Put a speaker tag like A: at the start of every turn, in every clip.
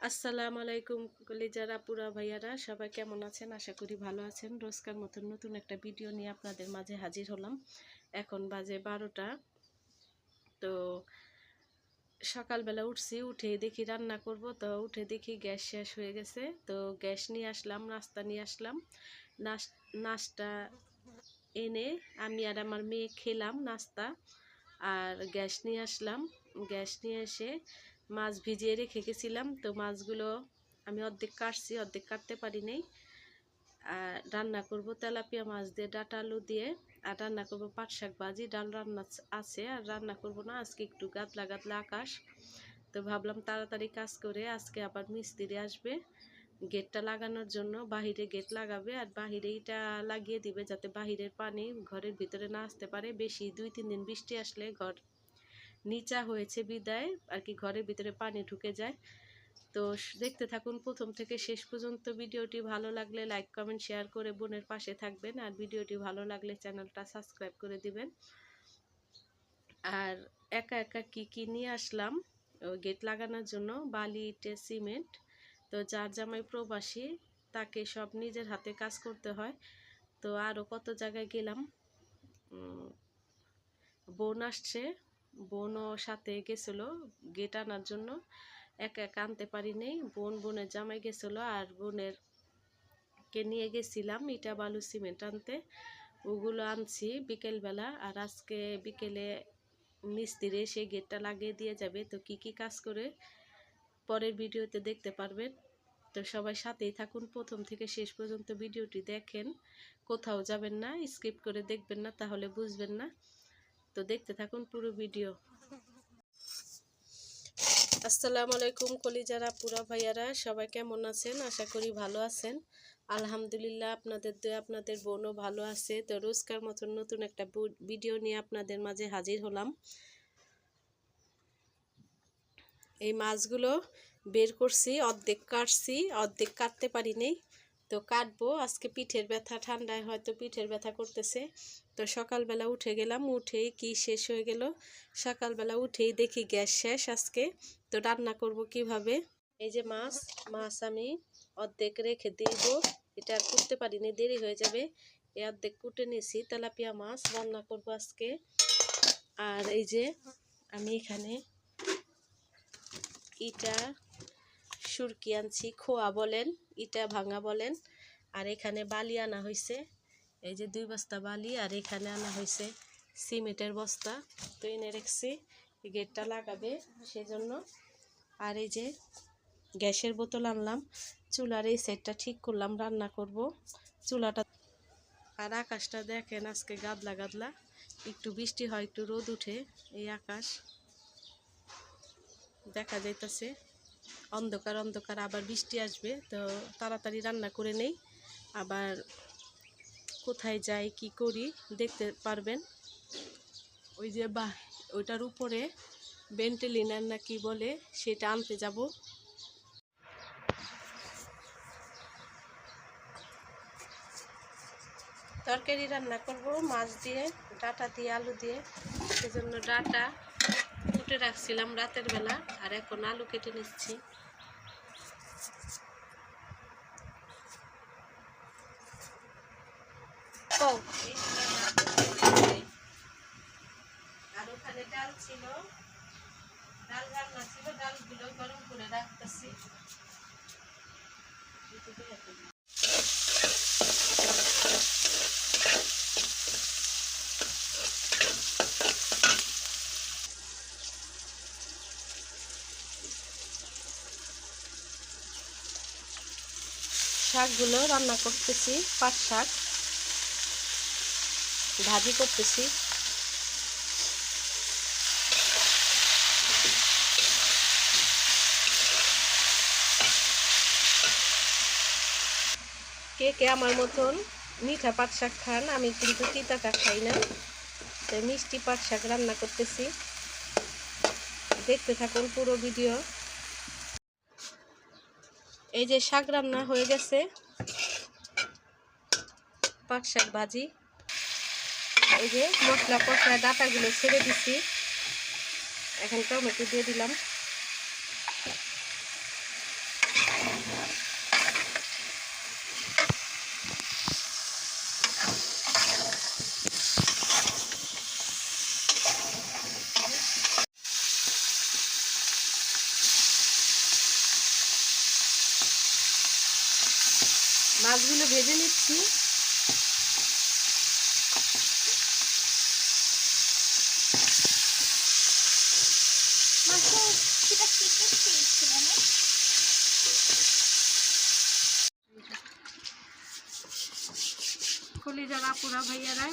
A: আসসালামু আলাইকুম কলিজার আপুরা ভাইয়ারা, সবাই কেমন আছেন? আশা করি ভালো আছেন। রোজকার মতন নতুন একটা ভিডিও নিয়ে আপনাদের মাঝে হাজির হলাম। এখন বাজে 12টা। তো সকালবেলা উঠছি, উঠে দেখি রান্না করব, তো উঠে দেখি গ্যাস শেষ হয়ে গেছে। তো গ্যাস নিয়ে আসলাম, নাস্তা নিয়ে আসলাম। নাস্তা এনে আমি আর আমার মেয়ে খেলাম নাস্তা, আর গ্যাস নিয়ে আসলাম। গ্যাস নিয়ে এসে মাছ ভিজিয়ে রেখে গেছিলাম, তো মাছগুলো আমি অর্ধেক কাটছি, অর্ধেক কাটতে পারি নাই। আর রান্না করব তেলাপিয়া মাছ দিয়ে ডাঁটা আলু দিয়ে, আর রান্না করব পাট শাক ভাজি, ডাল রান্না আছে। আর রান্না করব না, আজকে একটু গাদলা গাদলা আকাশ। তো ভাবলাম তাড়াতাড়ি কাজ করে, আজকে আবার মিস্ত্রি আসবে গেটটা লাগানোর জন্য। বাহিরে গেট লাগাবে আর বাহিরে ইটা লাগিয়ে দিবে, যাতে বাহিরের পানি ঘরের ভিতরে না আসতে পারে। বেশি 2-3 দিন বৃষ্টি আসলে ঘর নিচা হয়েছে বিদায় আর কি ঘরের ভিতরে পানি ঢুকে যায়। তো দেখতে থাকুন প্রথম থেকে শেষ পর্যন্ত। ভিডিওটি ভালো লাগলে লাইক কমেন্ট শেয়ার করে বোনের পাশে থাকবেন, আর ভিডিওটি ভালো লাগলে চ্যানেলটা সাবস্ক্রাইব করে দিবেন। আর একা একা কি নিয়ে আসলাম গেট লাগানোর জন্য: বালি, ইটে, সিমেন্ট। তো যার জামাই প্রবাসী, তাকে সব নিজের হাতে কাজ করতে হয়। তো আরও কত জায়গায় গেলাম, বোন আসছে, বোনও সাথে গেছিলো গেট আনার জন্য। একা একা আনতে পারি নেই, বোনের জামাই গেছিলো, আর বোনের কে নিয়ে গেছিলাম ইটা বালু সিমেন্ট আনতে। ওগুলো আনছি বিকেলবেলা, আর আজকে বিকেলে মিস্ত্রি এসে গেটটা লাগিয়ে দিয়ে যাবে। তো কি কাজ করে পরের ভিডিওতে দেখতে পারবেন। তো সবাই সাথেই থাকুন, প্রথম থেকে শেষ পর্যন্ত ভিডিওটি দেখেন, কোথাও যাবেন না, স্কিপ করে দেখবেন না, তাহলে বুঝবেন না। তো দেখতে থাকুন পুরো ভিডিও। আসসালামু আলাইকুম কলিজারা পুরা ভাইয়ারা, সবাই কেমন আছেন? আশা করি ভালো আছেন। আলহামদুলিল্লাহ, আপনাদের দোয়া আপনাদের বোনও ভালো আছে। তো রোজকার মতন নতুন একটা ভিডিও নিয়ে আপনাদের মাঝে হাজির হলাম। এই মাছগুলো বের করছি, অর্ধেক কাটছি, অর্ধেক কাটতে পারি নাই। তো কাটবো আজকে। পিঠের ব্যথা, ঠান্ডায় হয়তো পিঠের ব্যথা করতেছে। তো সকালবেলা উঠে গেলাম, উঠেই কি শেষ হয়ে গেল। সকালবেলা উঠেই দেখি গ্যাস শেষ আজকে। তো রান্না করব কিভাবে? এই যে মাছ আমি অর্ধেক রেখে দিব, এটা আর কুটতে পারিনি, দেরি হয়ে যাবে। এই অর্ধেক কুটে নিয়েছি, তেলাপিয়া মাছ রান্না করব আজকে। আর এই যে আমি এখানে ইটা সুরকি আনছি, খোয়া বলেন, ইটা ভাঙা বলেন। আর এখানে বালি আনা হয়েছে, এই যে 2 বস্তা বালি। আর এখানে আনা হয়েছে সিমেন্টের বস্তা। তো এনে রেখেছি, গেটটা লাগাবে সেজন্য। আর এই যে গ্যাসের বোতল আনলাম, চুলার এই সাইডটা ঠিক করলাম, রান্না করব চুলাটা। আর আকাশটা দেখেন, আজকে গাদলা গাদলা, একটু বৃষ্টি হয়, একটু রোদ উঠে, এই আকাশ দেখা যাইতেছে। অন্ধকার অন্ধকার, আবার বৃষ্টি আসবে। তো তাড়াতাড়ি রান্না করে নেই, আবার কোথায় যাই কি করি দেখতে পারবেন। ওই যে ওইটার উপরে ভেন্টিলিনার না কি বলে, সেটা আনতে যাব। তরকারি রান্না করব মাছ দিয়ে, ডাঁটা দিয়ে, আলু দিয়ে। সেজন্য ডাঁটা কুটে রাখছিলাম রাতের বেলা, আর এখন আলু কেটে নিচ্ছি। আর ওখানে ডাল ছিল, ডাল রান্না ছিল, ডালগুলো গরম করে রাখতেছি। শাকগুলো রান্না করতেছি, পাট শাক ভাজি করতেছি। কে কে আমার মতন মিঠা পাট শাক খান? আমি কিন্তু তিতাটা খাই না। তাই মিষ্টি পাট শাক রান্না করতেছি, দেখতে থাকুন পুরো ভিডিও। এই যে শাক রান্না হয়ে গেছে, পাট শাক ভাজি। এই যে মশলা কষা ডাঁটাগুলো ছেড়ে দিছি, এখন টমেটো দিয়ে দিলাম। মাছগুলো ভেজে নিচ্ছি। কলিজার আপুরা ভাইয়ারা,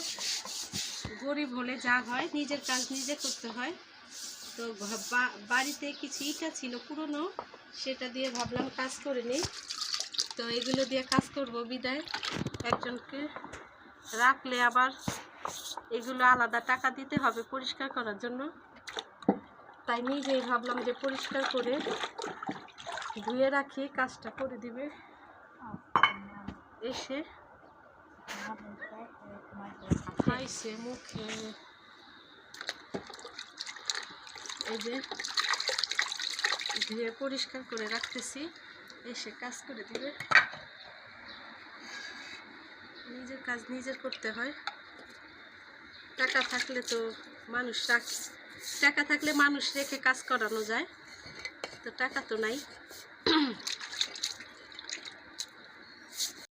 A: গরিব হলে যা হয় নিজের কাজ নিজে করতে হয়। তো বাড়িতে কিছু ইটা ছিল পুরনো, সেটা দিয়ে ভাবলাম কাজ করে নিই। তো এগুলো দিয়ে কাজ করব বিদায়। একজনকে রাখলে আবার এগুলো আলাদা টাকা দিতে হবে পরিষ্কার করার জন্য, তাই নিজেই ভাবলাম যে পরিষ্কার করে ধুয়ে রাখি, কাজটা করে দিবে এসে। খাইছে মুখে, এই যে ধুয়ে পরিষ্কার করে রাখতেছি, এসে কাজ করে দিবে। নিজের কাজ নিজের করতে হয়। টাকা থাকলে তো মানুষ টাকা থাকলে মানুষ রেখে কাজ করানো যায়, তো টাকা তো নাই।